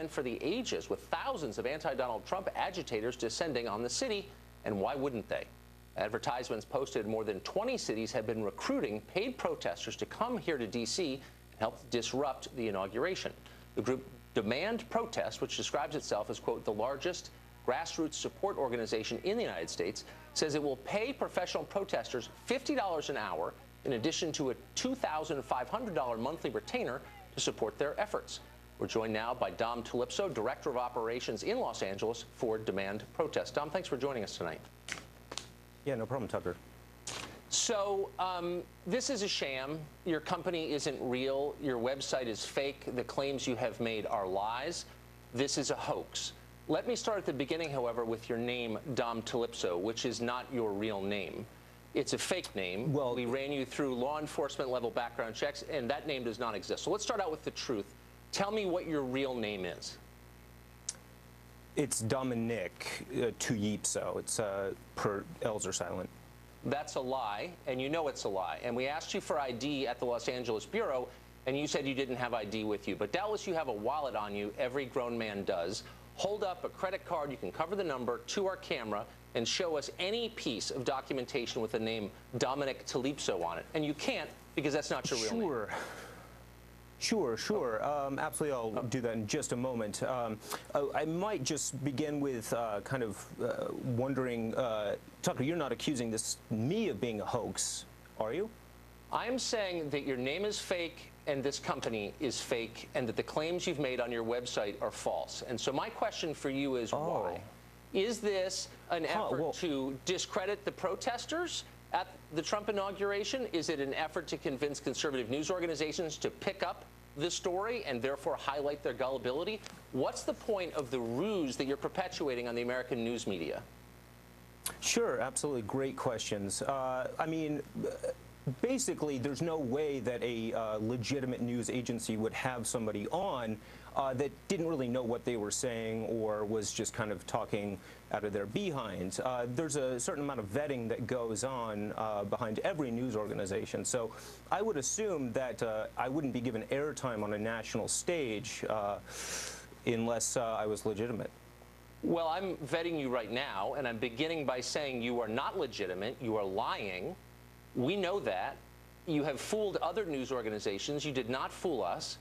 for the ages, with thousands of anti-Donald Trump agitators descending on the city. And why wouldn't they? Advertisements posted in more than 20 cities have been recruiting paid protesters to come here to D.C. and help disrupt the inauguration. The group Demand Protest, which describes itself as, quote, the largest grassroots support organization in the United States, says it will pay professional protesters $50 an hour in addition to a $2,500 monthly retainer to support their efforts. We're joined now by Dom Talipso, Director of Operations in Los Angeles for Demand Protest. Dom, thanks for joining us tonight. Yeah, no problem, Tucker. So this is a sham. Your company isn't real. Your website is fake. The claims you have made are lies. This is a hoax. Let me start at the beginning, however, with your name, Dom Talipso, which is not your real name. It's a fake name. Well, we ran you through law enforcement level background checks, and that name does not exist. So let's start out with the truth. Tell me what your real name is. It's Dominic Tuyipso. It's per L's are silent. That's a lie, and you know it's a lie. And we asked you for ID at the Los Angeles Bureau, and you said you didn't have ID with you. But doubtless you have a wallet on you. Every grown man does. Hold up a credit card. You can cover the number to our camera and show us any piece of documentation with the name Dominic Talipso on it. And you can't, because that's not your real name. Sure. Absolutely, I'll do that in just a moment. I might just begin with kind of wondering, Tucker, you're not accusing me of being a hoax, are you? I'm saying that your name is fake and this company is fake and that the claims you've made on your website are false. And so my question for you is why? Is this an effort to discredit the protesters at the Trump inauguration? Is it an effort to convince conservative news organizations to pick up this story and therefore highlight their gullibility? What's the point of the ruse that you're perpetuating on the American news media? Sure, absolutely. Great questions. I mean, basically, there's no way that a legitimate news agency would have somebody on that didn't really know what they were saying or was just kind of talking out of their behinds. There's a certain amount of vetting that goes on behind every news organization. So I would assume that I wouldn't be given airtime on a national stage unless I was legitimate. Well, I'm vetting you right now, and I'm beginning by saying you are not legitimate. You are lying. We know that. You have fooled other news organizations. You did not fool us.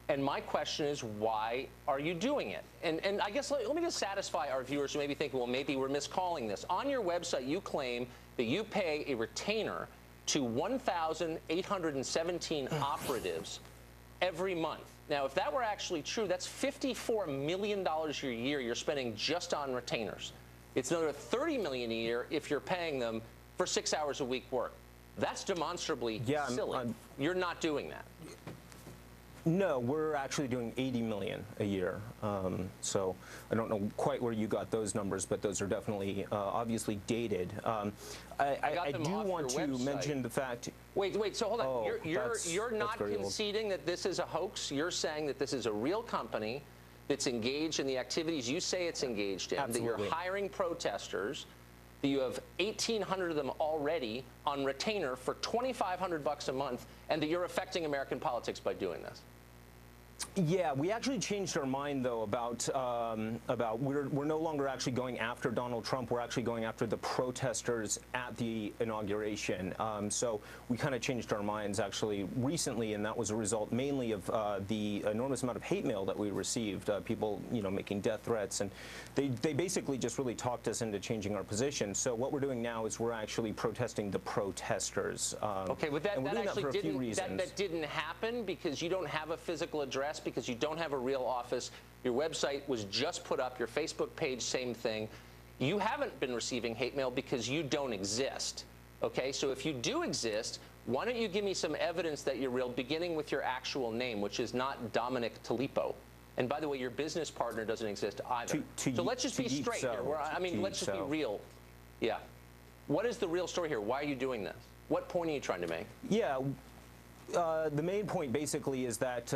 And my question is, why are you doing it? And I guess let me just satisfy our viewers who may be thinking, well, maybe we're miscalling this. On your website, you claim that you pay a retainer to 1,817 operatives every month. Now, if that were actually true, that's $54 million a year you're spending just on retainers. It's another $30 million a year if you're paying them for 6 hours a week work. That's demonstrably silly. You're not doing that. No, we're actually doing $80 million a year. So I don't know quite where you got those numbers, but those are definitely obviously dated. I do want to mention the fact. Wait. So hold on. You're not conceding that this is a hoax. You're saying that this is a real company that's engaged in the activities you say it's engaged in. Absolutely. That you're hiring protesters. That you have 1,800 of them already on retainer for $2,500 a month, and that you're affecting American politics by doing this. Yeah, we actually changed our mind, though, about we're no longer actually going after Donald Trump. We're actually going after the protesters at the inauguration. So we kind of changed our minds actually recently, and that was a result mainly of the enormous amount of hate mail that we received. People, making death threats, and they basically just really talked us into changing our position. So what we're doing now is we're actually protesting the protesters. Okay, but that didn't happen because you don't have a physical address, because you don't have a real office. Your website was just put up, your Facebook page, same thing. You haven't been receiving hate mail because you don't exist. Okay, so if you do exist, why don't you give me some evidence that you're real, beginning with your actual name, which is not Dominic Talipso. And by the way, your business partner doesn't exist either. So let's just be straight here. Let's just be real. Yeah. What is the real story here? Why are you doing this? What point are you trying to make? Yeah. The main point basically is that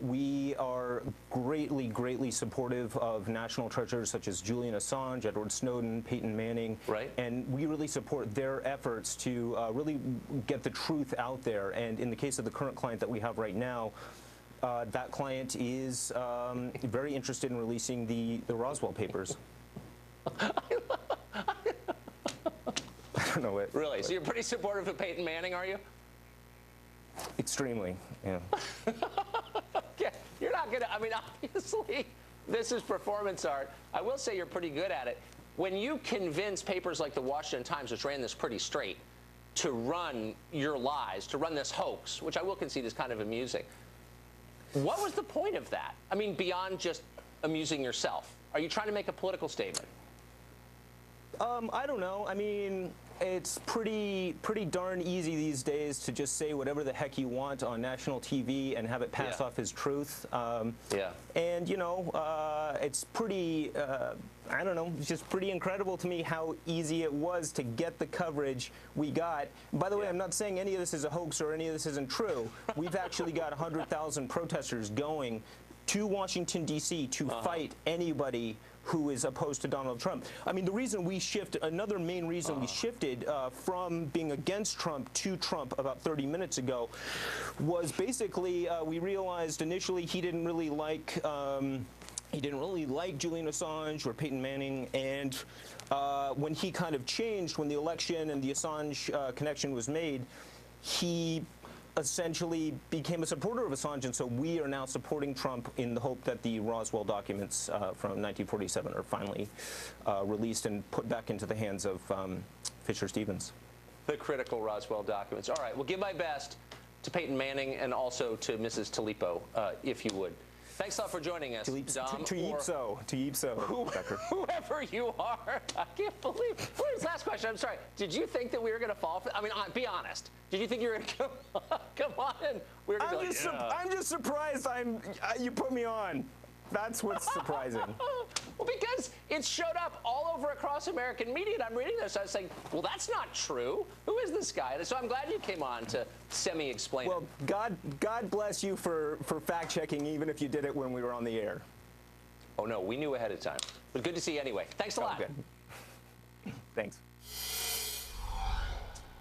we are greatly supportive of national treasures such as Julian Assange, Edward Snowden, Peyton Manning, and we really support their efforts to really get the truth out there. And in the case of the current client that we have right now, that client is very interested in releasing the Roswell papers. I don't know what. Really? So you're pretty supportive of Peyton Manning, are you? Extremely, yeah. Yeah, you're not going to, I mean, obviously, this is performance art. I will say you're pretty good at it. When you convince papers like the Washington Times, which ran this pretty straight, to run your lies, to run this hoax, which I will concede is kind of amusing, what was the point of that? I mean, beyond just amusing yourself. Are you trying to make a political statement? I don't know. I mean, it's pretty darn easy these days to just say whatever the heck you want on national TV and have it pass off as truth. And, you know, it's pretty, I don't know, it's just pretty incredible to me how easy it was to get the coverage we got. By the way, I'm not saying any of this is a hoax or any of this isn't true. We've actually got 100,000 protesters going to Washington, D.C. to fight anybody who is opposed to Donald Trump. I mean, the reason we another main reason we shifted from being against Trump to Trump about 30 minutes ago was basically we realized initially he didn't really like Julian Assange or Peyton Manning, and when he kind of changed, when the election and the Assange connection was made, he essentially became a supporter of Assange, and so we are now supporting Trump in the hope that the Roswell documents from 1947 are finally released and put back into the hands of Fisher Stevens. The critical Roswell documents. All right, well, give my best to Peyton Manning and also to Mrs. Talipo, if you would. Thanks a lot for joining us, Dom. Whoever you are. I can't believe. Where's last question? I'm sorry. Did you think that we were going to fall for? I mean, be honest. Did you think you were going to come on and we were going to I'm just surprised you put me on. That's what's surprising. Well, because it showed up all over across American media, and I'm reading this. I was saying, well, that's not true. Who is this guy? And so I'm glad you came on to semi-explain Well, God bless you for fact-checking, even if you did it when we were on the air. Oh, no, we knew ahead of time. But good to see you anyway. Thanks a lot. Good. Thanks.